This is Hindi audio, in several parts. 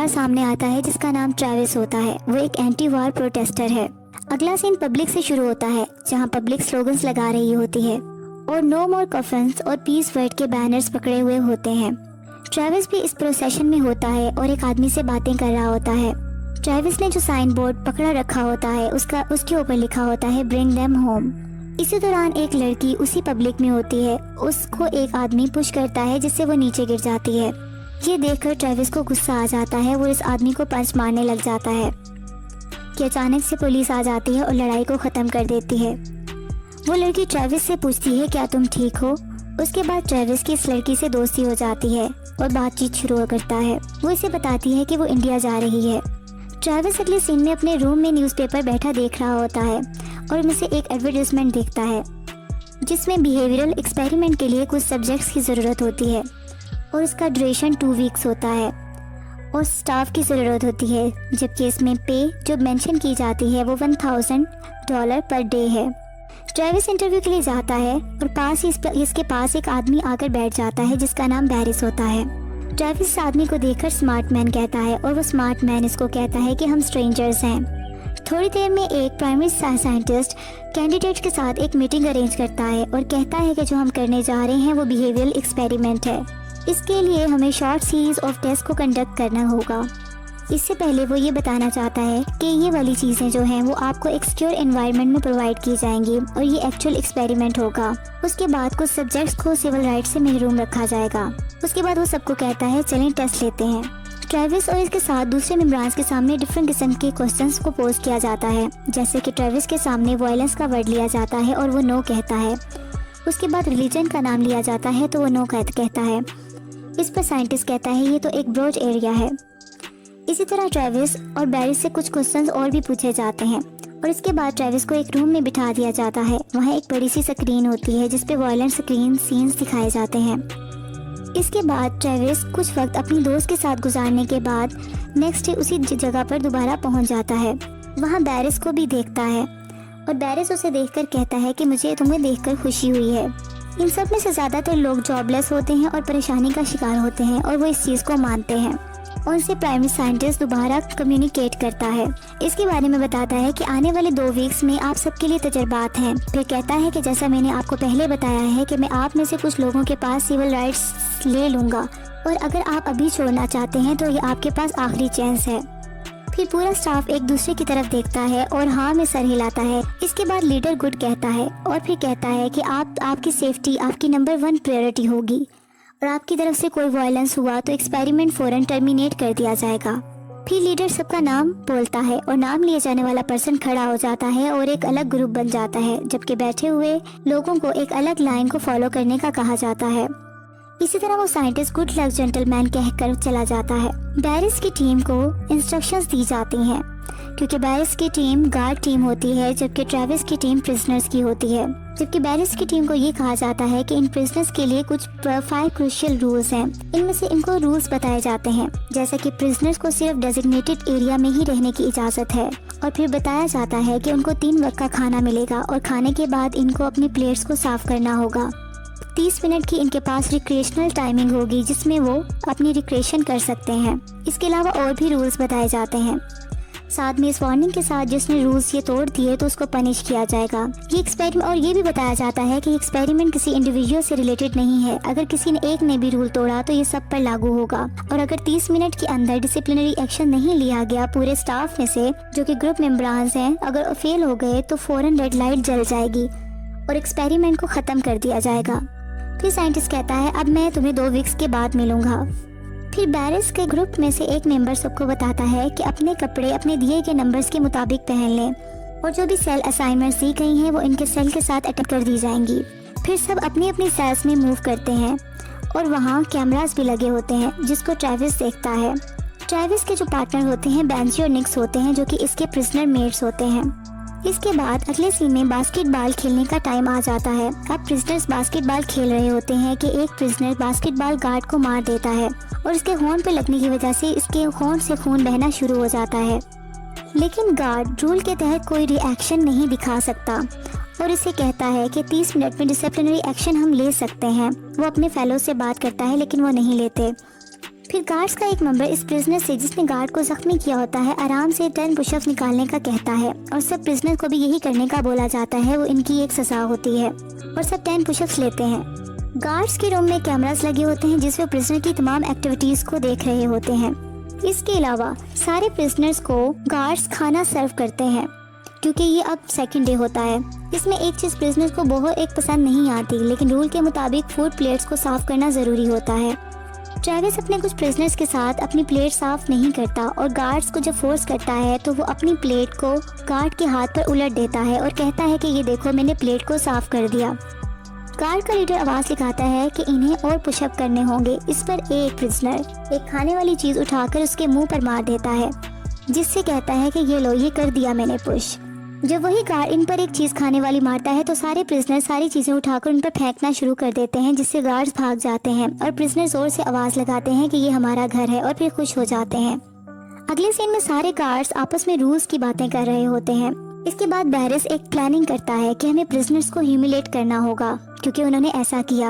किरदार सामने आता है जिसका नाम ट्रेविस होता है। वो एक एंटी वार प्रोटेस्टर है। अगला सीन पब्लिक से शुरू होता है जहाँ पब्लिक स्लोगन्स लगा रही होती है और नो मोर कफन्स और पीस वर्ड के बैनर्स पकड़े हुए होते हैं। ट्रेविस भी इस प्रोसेशन में होता है और एक आदमी से बातें कर रहा होता है। ट्रेविस ने जो साइन बोर्ड पकड़ा रखा होता है उसके ऊपर लिखा होता है ब्रिंग देम होम। इसी दौरान एक लड़की उसी पब्लिक में होती है। उसको एक आदमी पुश करता है जिससे वो नीचे गिर जाती है। ये देखकर ट्रेविस को गुस्सा आ जाता है। वो इस आदमी को पंच मारने लग जाता है कि अचानक से पुलिस आ जाती है और लड़ाई को ख़त्म कर देती है। वो लड़की ट्रेविस से पूछती है क्या तुम ठीक हो। उसके बाद ट्रेविस की इस लड़की से दोस्ती हो जाती है और बातचीत शुरू करता है। वो इसे बताती है कि वो इंडिया जा रही है। ट्रेविस अगले सीन में अपने रूम में न्यूज़पेपर बैठा देख रहा होता है और उनमें से एक एडवर्टाइजमेंट देखता है जिसमें बिहेवियरल एक्सपेरिमेंट के लिए कुछ सब्जेक्ट्स की ज़रूरत होती है और इसका ड्यूरेशन 2 वीक्स होता है और स्टाफ की ज़रूरत होती है, जबकि इसमें पे जो मेंशन की जाती है वो $1000 पर डे है। ट्रेविस इंटरव्यू के लिए जाता है और इसके पास एक आदमी आकर बैठ जाता है जिसका नाम बैरिस होता है। ट्रेविस इस आदमी को देखकर स्मार्ट मैन कहता है और वो स्मार्ट मैन इसको कहता है कि हम स्ट्रेंजर्स हैं। थोड़ी देर में एक प्राइमरी साइंटिस्ट कैंडिडेट के साथ एक मीटिंग अरेंज करता है और कहता है कि जो हम करने जा रहे हैं वो बिहेवियरल एक्सपेरिमेंट है। इसके लिए हमें शॉर्ट सीरीज ऑफ टेस्ट को कंडक्ट करना होगा। इससे पहले वो ये बताना चाहता है कि ये वाली चीज़ें जो हैं वो आपको एक सिक्योर एनवायरनमेंट में प्रोवाइड की जाएंगी और ये एक्चुअल एक्सपेरिमेंट होगा। उसके बाद कुछ सब्जेक्ट्स को सिविल राइट से महरूम रखा जाएगा। उसके बाद वो सबको कहता है चलें टेस्ट लेते हैं। ट्रेविस और इसके साथ दूसरे मेंबर्स के सामने डिफरेंट किस्म के क्वेश्चंस को पोज किया जाता है, जैसे कि ट्रेविस के सामने वायलेंस का वर्ड लिया जाता है और वो नो कहता है। उसके बाद रिलीजन का नाम लिया जाता है तो वो नो कहता है। इस पर साइंटिस्ट कहता है ये तो एक ब्रॉड एरिया है। इसी तरह ट्रेविस और बैरिस से कुछ क्वेश्चंस और भी पूछे जाते हैं और इसके बाद ट्रेविस को एक रूम में बिठा दिया जाता है। वहाँ एक बड़ी सी स्क्रीन होती है जिसपे वायलेंट स्क्रीन सीन्स दिखाए जाते हैं। इसके बाद ट्रेविस कुछ वक्त अपनी दोस्त के साथ गुजारने के बाद नेक्स्ट डे उसी जगह पर दोबारा पहुँच जाता है। वहाँ बैरिस को भी देखता है और बैरिस उसे देखकर कहता है कि मुझे तुम्हें देखकर खुशी हुई है। इन सब में से ज़्यादातर लोग जॉबलेस होते हैं और परेशानी का शिकार होते हैं और वो इस चीज़ को मानते हैं। उनसे प्राइमरी साइंटिस्ट दोबारा कम्युनिकेट करता है। इसके बारे में बताता है कि आने वाले 2 वीक्स में आप सबके लिए तजर्बात हैं। फिर कहता है कि जैसा मैंने आपको पहले बताया है कि मैं आप में से कुछ लोगों के पास सिविल राइट्स ले लूँगा और अगर आप अभी छोड़ना चाहते हैं तो ये आपके पास आखिरी चांस है। फिर पूरा स्टाफ एक दूसरे की तरफ देखता है और हाँ में सर हिलाता है। इसके बाद लीडर गुड कहता है और फिर कहता है कि आपकी सेफ्टी आपकी नंबर 1 प्रायोरिटी होगी और आपकी तरफ से कोई वायलेंस हुआ तो एक्सपेरिमेंट फौरन टर्मिनेट कर दिया जाएगा। फिर लीडर सबका नाम बोलता है और नाम लिए जाने वाला पर्सन खड़ा हो जाता है और एक अलग ग्रुप बन जाता है, जबकि बैठे हुए लोगों को एक अलग लाइन को फॉलो करने का कहा जाता है। इसी तरह वो साइंटिस्ट गुड लक जेंटलमैन कहकर चला जाता है। बैरिस की टीम को इंस्ट्रक्शंस दी जाती हैं क्योंकि बैरिस की टीम गार्ड टीम होती है जबकि ट्रेविस की टीम प्रिजनर्स की होती है। जबकि बैरिस की टीम को ये कहा जाता है कि इन प्रिजनर्स के लिए कुछ 5 क्रूशियल रूल्स हैं। इनमें से इनको रूल्स बताए जाते हैं जैसे कि प्रिजनर्स को सिर्फ डेजिग्नेटेड एरिया में ही रहने की इजाज़त है और फिर बताया जाता है कि उनको 3 वक्त का खाना मिलेगा और खाने के बाद इनको अपनी प्लेट्स को साफ करना होगा। 30 मिनट की इनके पास रिक्रिएशनल टाइमिंग होगी जिसमें वो अपनी रिक्रिएशन कर सकते हैं। इसके अलावा और भी रूल्स बताए जाते हैं। साथ में इस वार्निंग के साथ जिसने रूल्स ये तोड़ दिए तो उसको पनिश किया जाएगा। ये एक्सपेरिमेंट और ये भी बताया जाता है कि एक्सपेरिमेंट किसी इंडिविजुअल से रिलेटेड नहीं है। अगर किसी ने एक ने भी रूल तोड़ा तो ये सब पर लागू होगा और अगर 30 मिनट के अंदर डिसिप्लिनरी एक्शन नहीं लिया गया पूरे स्टाफ में से जो कि ग्रुप मेंबर्स हैं, अगर फेल हो गए तो फौरन रेड लाइट जल जाएगी और एक्सपेरिमेंट को ख़त्म कर दिया जाएगा। फिर साइंटिस्ट कहता है अब मैं तुम्हें 2 वीक्स के बाद मिलूंगा। फिर बैरिस के ग्रुप में से एक मेंबर सबको बताता है कि अपने कपड़े अपने दिए गए नंबर्स के मुताबिक पहन लें और जो भी सेल असाइनमेंट्स दी गई हैं वो इनके सेल के साथ अटैच कर दी जाएंगी। फिर सब अपनी अपनी सेल्स में मूव करते हैं और वहाँ कैमरास भी लगे होते हैं जिसको ट्रेविस देखता है। ट्रेविस के जो पार्टनर होते हैं बेंजी और निक्स होते हैं जो कि इसके प्रिजनर मेट्स होते हैं। इसके बाद अगले सीन में बास्केटबॉल खेलने का टाइम आ जाता है। अब प्रिजनर्स बास्केटबॉल खेल रहे होते हैं कि एक प्रिजनर बास्केटबॉल गार्ड को मार देता है और इसके होंठ पे लगने की वजह से इसके होंठ से खून बहना शुरू हो जाता है। लेकिन गार्ड रूल के तहत कोई रिएक्शन नहीं दिखा सकता और इसे कहता है कि 30 मिनट में डिसिप्लिनरी एक्शन हम ले सकते हैं। वो अपने फेलो से बात करता है लेकिन वो नहीं लेते। फिर गार्ड्स का एक मेंबर इस प्रिजनर से जिसने गार्ड को जख्मी किया होता है आराम से 10 पुशअप्स निकालने का कहता है और सब प्रिजनर को भी यही करने का बोला जाता है। वो इनकी एक सजा होती है और सब 10 पुशअप्स लेते हैं। गार्ड्स के रूम में कैमरास लगे होते हैं जिसमें प्रिजनर की तमाम एक्टिविटीज को देख रहे होते हैं। इसके अलावा सारे प्रिजनर्स को गार्ड्स खाना सर्व करते हैं क्योंकि ये अब सेकंड डे होता है। इसमें एक चीज़ प्रिजनर्स को बहुत एक पसंद नहीं आती, लेकिन रूल के मुताबिक फूड प्लेट्स को साफ करना ज़रूरी होता है। ट्रेविस अपने कुछ प्रिजनर्स के साथ अपनी प्लेट साफ नहीं करता और गार्ड्स को जब फोर्स करता है तो वो अपनी प्लेट को गार्ड के हाथ पर उलट देता है और कहता है कि ये देखो मैंने प्लेट को साफ कर दिया। गार्ड का लीडर आवाज़ लगाता है कि इन्हें और पुशअप करने होंगे। इस पर एक प्रिजनर एक खाने वाली चीज़ उठाकर उसके मुंह पर मार देता है, जिससे कहता है कि ये लो, ये कर दिया मैंने पुश। जब वही गार्ड इन पर एक चीज़ खाने वाली मारता है तो सारे प्रिजनर सारी चीज़ें उठाकर उन पर फेंकना शुरू कर देते हैं, जिससे गार्ड्स भाग जाते हैं और प्रिजनर जोर से आवाज़ लगाते हैं कि ये हमारा घर है और फिर खुश हो जाते हैं। अगले सीन में सारे गार्ड्स आपस में रूल्स की बातें कर रहे होते हैं। इसके बाद बैरिस एक प्लानिंग करता है कि हमें प्रिजनर्स को ह्यूमिलेट करना होगा क्योंकि उन्होंने ऐसा किया।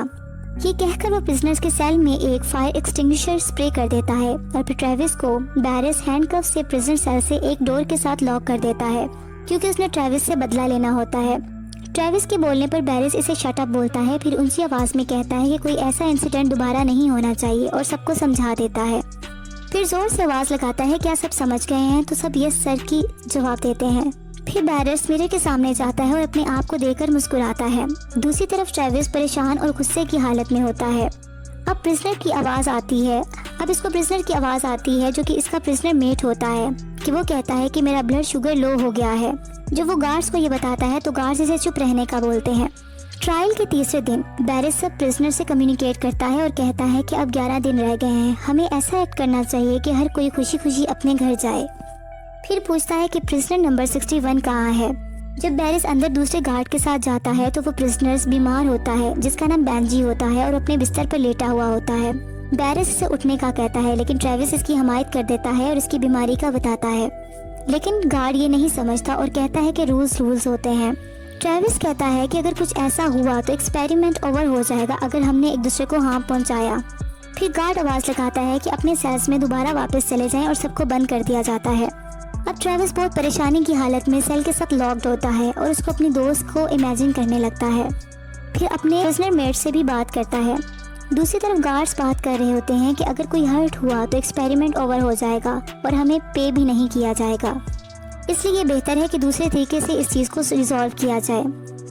ये कहकर वो प्रिजनर्स के सेल में एक फायर एक्सटिंग्विशर स्प्रे कर देता है और फिर ट्रेविस को बैरिस हैंडकफ से प्रिजनर सेल से एक डोर के साथ लॉक कर देता है क्योंकि उसने ट्रेविस से बदला लेना होता है। ट्रेविस के बोलने पर बैरिस इसे शट अप बोलता है, फिर ऊंची आवाज़ में कहता है कि कोई ऐसा इंसिडेंट दोबारा नहीं होना चाहिए और सबको समझा देता है। फिर जोर से आवाज़ लगाता है क्या सब समझ गए हैं, तो सब यस सर की जवाब देते हैं। फिर बैरिस मिरर के सामने जाता है और अपने आप को देखकर मुस्कुराता है। दूसरी तरफ ट्रेविस परेशान और गुस्से की हालत में होता है। अब प्रिजनर की आवाज़ आती है। अब इसको प्रिजनर की आवाज़ आती है जो कि इसका प्रिजनर मेट होता है कि वो कहता है कि मेरा ब्लड शुगर लो हो गया है। जब वो गार्ड्स को ये बताता है तो गार्ड्स इसे चुप रहने का बोलते हैं। ट्रायल के तीसरे दिन बैरिस सब प्रिजनर से कम्युनिकेट करता है और कहता है कि अब 11 दिन रह गए हैं, हमें ऐसा एक्ट करना चाहिए कि हर कोई खुशी खुशी अपने घर जाए। फिर पूछता है कि प्रिजनर नंबर 61 कहाँ है। जब बैरिस अंदर दूसरे गार्ड के साथ जाता है तो वो प्रिजनर्स बीमार होता है जिसका नाम बेंजी होता है और अपने बिस्तर पर लेटा हुआ होता है। बैरिस इसे उठने का कहता है लेकिन ट्रेविस इसकी हमायत कर देता है और इसकी बीमारी का बताता है, लेकिन गार्ड ये नहीं समझता और कहता है कि रूल्स होते हैं। ट्रेविस कहता है कि अगर कुछ ऐसा हुआ तो एक्सपेरिमेंट ओवर हो जाएगा अगर हमने एक दूसरे को हार्म पहुंचाया। फिर गार्ड आवाज़ लगाता है कि अपने सेल्स में दोबारा वापस चले जाएं और सबको बंद कर दिया जाता है। अब ट्रेविस बहुत परेशानी की हालत में सेल के साथ लॉक्ड होता है और उसको अपनी दोस्त को इमेजिन करने लगता है। फिर अपने प्रिजनर मेट से भी बात करता है। दूसरी तरफ गार्ड्स बात कर रहे होते हैं कि अगर कोई हर्ट हुआ तो एक्सपेरिमेंट ओवर हो जाएगा और हमें पे भी नहीं किया जाएगा, इसलिए बेहतर है कि दूसरे तरीके से इस चीज़ को रिजॉल्व किया जाए।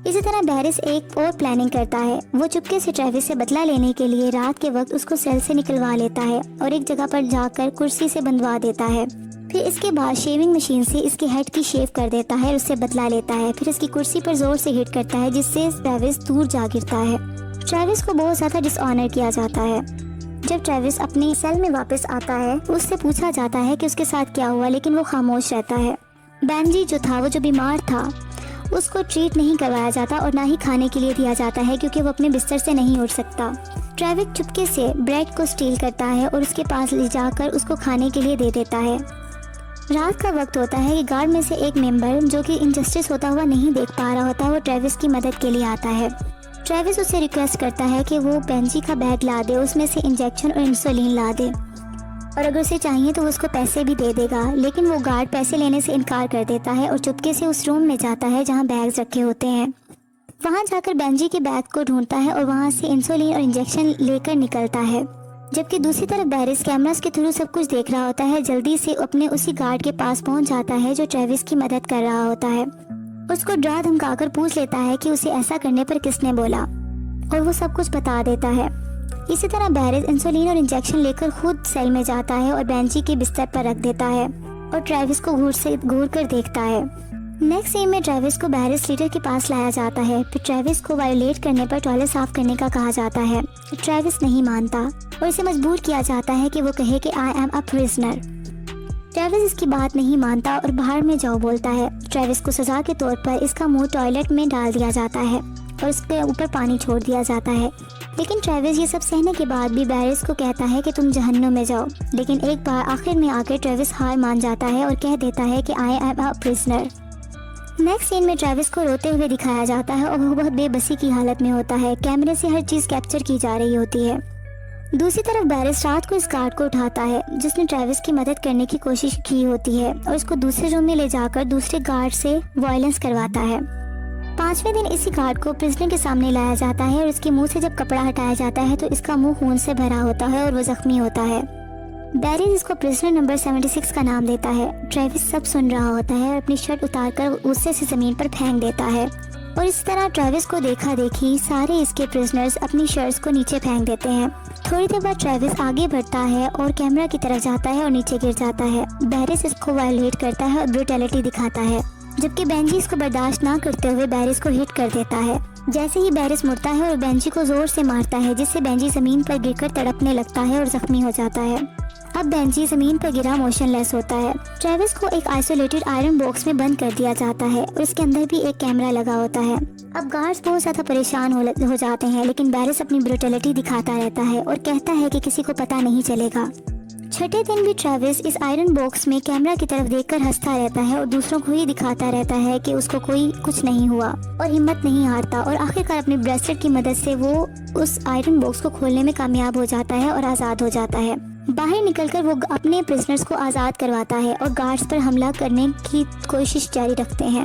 इसी तरह बैरिस एक और प्लानिंग करता है। वो चुपके से ट्रेविस से बदला लेने के लिए रात के वक्त उसको सेल से निकलवा लेता है और एक जगह पर जाकर कुर्सी से बंधवा देता है। फिर इसके बाद शेविंग मशीन से इसके हेड की शेव कर देता है और उससे बदला लेता है। फिर इसकी कुर्सी पर जोर से हिट करता है जिससे ट्रेविस दूर जा गिरता है। ट्रेविस को बहुत ज़्यादा डिसऑनर किया जाता है। जब ट्रेविस अपनी सेल में वापस आता है उससे पूछा जाता है कि उसके साथ क्या हुआ, लेकिन वो खामोश रहता है। बेंजी जो था, वो जो बीमार था, उसको ट्रीट नहीं करवाया जाता और ना ही खाने के लिए दिया जाता है क्योंकि वो अपने बिस्तर से नहीं उठ सकता। ट्रेविस चुपके से ब्रेड को स्टील करता है और उसके पास ले जाकर उसको खाने के लिए दे देता है। रात का वक्त होता है कि गार्ड में से एक मेंबर जो कि इनजस्टिस होता हुआ नहीं देख पा रहा होता, वो ट्रेविस की मदद के लिए आता है। ट्रेविस उससे रिक्वेस्ट करता है कि वो बेंजी का बैग ला दे, उसमें से इंजेक्शन और इंसुलिन ला दे और अगर उसे चाहिए तो वो उसको पैसे भी दे देगा, लेकिन वो गार्ड पैसे लेने से इनकार कर देता है और चुपके से उस रूम में जाता है जहाँ बैग्स रखे होते हैं। वहाँ जाकर बेंजी के बैग को ढूंढता है और वहाँ से इंसुलिन और इंजेक्शन लेकर निकलता है। जबकि दूसरी तरफ बैरिस कैमरास के थ्रू सब कुछ देख रहा होता है। जल्दी से अपने उसी गार्ड के पास पहुंच जाता है जो ट्रेविस की मदद कर रहा होता है। उसको डरा धमकाकर पूछ लेता है कि उसे ऐसा करने पर किसने बोला और वो सब कुछ बता देता है। इसी तरह बैरिस इंसुलिन और इंजेक्शन लेकर खुद सेल में जाता है और बेंजी के बिस्तर पर रख देता है और ट्रेविस को घूर कर देखता है। नेक्स्ट सीन में ट्रेविस को बैरिस लीडर के पास लाया जाता है। फिर ट्रेविस को वायोलेट करने पर टॉयलेट साफ करने का कहा जाता है। ट्रेविस नहीं मानता और इसे मजबूर किया जाता है कि वो कहे कि I am a prisoner. Travis इसकी बात नहीं मानता और बाहर में जाओ बोलता है। ट्रेविस को सजा के तौर पर इसका मुंह टॉयलेट में डाल दिया जाता है और उसके ऊपर पानी छोड़ दिया जाता है। लेकिन ट्रेविस ये सब सहने के बाद भी बैरिस को कहता है कि तुम जहन्नुम में जाओ। लेकिन एक बार आखिर में आकर ट्रेविस हार मान जाता है और कह देता है कि I am a prisoner. Next scene में ट्रेविस को रोते हुए दिखाया जाता है और वो बहुत बेबसी की हालत में होता है। कैमरे से हर चीज़ कैप्चर की जा रही होती है। दूसरी तरफ बैरिस रात को इस गार्ड को उठाता है जिसने ट्रेविस की मदद करने की कोशिश की होती है और उसको दूसरे रूम में ले जाकर दूसरे गार्ड से वायलेंस करवाता है। 5वें दिन इसी गार्ड को प्रिजनर के सामने लाया जाता है और इसके मुंह से जब कपड़ा हटाया जाता है तो इसका मुंह खून से भरा होता है और वो जख्मी होता है। बैरिस इसको प्रिजनर नंबर 76 का नाम देता है। ट्रेविस सब सुन रहा होता है और अपनी शर्ट उतारकर गुस्से से जमीन पर फेंक देता है और इस तरह ट्रेविस को देखा देखी सारे इसके प्रिजनर्स अपनी शर्ट्स को नीचे फेंक देते हैं। थोड़ी देर बाद ट्रेविस आगे बढ़ता है और कैमरा की तरफ जाता है और नीचे गिर जाता है। बैरिस इसको वायलेट करता है और ब्रूटैलिटी दिखाता है, जबकि बेंजी इसको बर्दाश्त ना करते हुए बैरिस को हिट कर देता है। जैसे ही बैरिस मुड़ता है और बेंजी को जोर से मारता है जिससे बेंजी जमीन पर गिरकर तड़पने लगता है और जख्मी हो जाता है। अब बेंजी जमीन पर गिरा मोशनलेस होता है। ट्रेविस को एक आइसोलेटेड आयरन बॉक्स में बंद कर दिया जाता है और इसके अंदर भी एक कैमरा लगा होता है। अब गार्ड्स बहुत ज्यादा परेशान हो जाते हैं, लेकिन बैरिस अपनी ब्रूटैलिटी दिखाता रहता है और कहता है कि किसी को पता नहीं चलेगा। छठे दिन भी ट्रेविस इस आयरन बॉक्स में कैमरा की तरफ देखकर हंसता रहता है और दूसरों को ये दिखाता रहता है कि उसको कोई कुछ नहीं हुआ और हिम्मत नहीं हारता और आखिरकार अपने ब्रेसलेट की मदद से वो उस आयरन बॉक्स को खोलने में कामयाब हो जाता है और आज़ाद हो जाता है। बाहर निकलकर वो अपने प्रिजनर्स को आज़ाद करवाता है और गार्ड्स पर हमला करने की कोशिश जारी रखते हैं।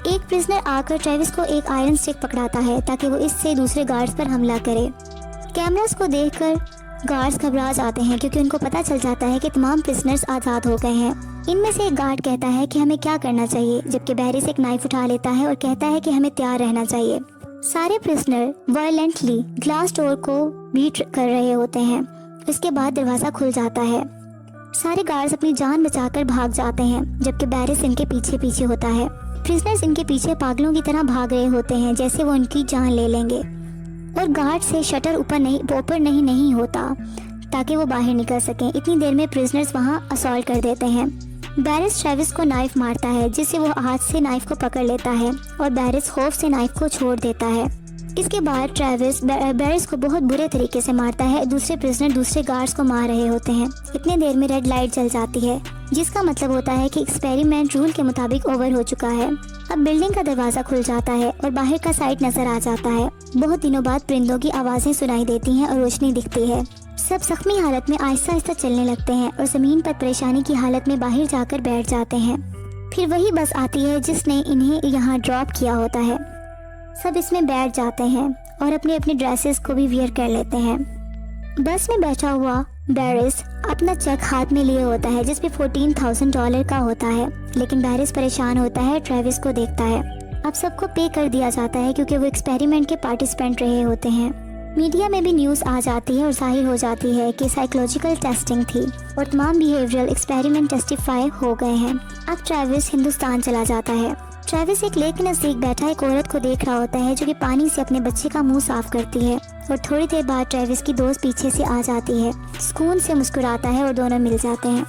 एक प्रिजनर आकर ट्रेविस को एक आयरन स्टिक पकड़ाता है ताकि वो इससे दूसरे गार्ड्स पर हमला करे। कैमरास को देखकर गार्ड्स घबरा जाते हैं क्योंकि उनको पता चल जाता है कि तमाम प्रिजनर्स आज़ाद हो गए हैं। इनमें से एक गार्ड कहता है कि हमें क्या करना चाहिए, जबकि बैरिस एक नाइफ उठा लेता है और कहता है कि हमें तैयार रहना चाहिए। सारे प्रिजनर वायलेंटली ग्लास डोर को बीट कर रहे होते हैं। इसके बाद दरवाज़ा खुल जाता है। सारे गार्ड्स अपनी जान बचाकर भाग जाते हैं, जबकि बैरिस इनके पीछे पीछे होता है। प्रिजनर्स इनके पीछे पागलों की तरह भाग रहे होते हैं जैसे वो उनकी जान ले लेंगे और गार्ड से शटर ऊपर नहीं होता ताकि वो बाहर निकल सकें। इतनी देर में प्रिजनर्स वहां असॉल्ट कर देते हैं। बैरिस ट्रेविस को नाइफ मारता है जिससे वो हाथ से नाइफ को पकड़ लेता है और बैरिस खौफ से नाइफ को छोड़ देता है। इसके बाद ट्रेविस बैरिस को बहुत बुरे तरीके से मारता है। दूसरे प्रिजनर दूसरे गार्ड्स को मार रहे होते हैं। इतने देर में रेड लाइट जल जाती है जिसका मतलब होता है कि एक्सपेरिमेंट रूल के मुताबिक ओवर हो चुका है। अब बिल्डिंग का दरवाजा खुल जाता है और बाहर का साइड नजर आ जाता है। बहुत दिनों बाद परिंदों की आवाजें सुनाई देती हैं और रोशनी दिखती है। सब जख्मी हालत में आहिस्ता आहिस्ता चलने लगते हैं और जमीन पर परेशानी की हालत में बाहर जाकर बैठ जाते हैं। फिर वही बस आती है जिसने इन्हें यहाँ ड्रॉप किया होता है। सब इसमें बैठ जाते हैं और अपने अपने ड्रेसेस को भी वियर कर लेते हैं। बस में बैठा हुआ बैरिस अपना चेक हाथ में लिए होता है जिसपे $14,000 का होता है, लेकिन बैरिस परेशान होता है। ट्रेविस को देखता है। अब सबको पे कर दिया जाता है क्योंकि वो एक्सपेरिमेंट के पार्टिसिपेंट रहे होते हैं। मीडिया में भी न्यूज़ आ जाती है और जाहिर हो जाती है कि साइकोलॉजिकल टेस्टिंग थी और तमाम बिहेवियरल एक्सपेरिमेंट टेस्टिफाई हो गए हैं। अब ट्रेविस हिंदुस्तान चला जाता है। ट्रेविस एक लेक के नजदीक बैठा एक औरत को देख रहा होता है जो कि पानी से अपने बच्चे का मुंह साफ करती है और थोड़ी देर बाद ट्रेविस की दोस्त पीछे से आ जाती है। सुकून से मुस्कुराता है और दोनों मिल जाते हैं।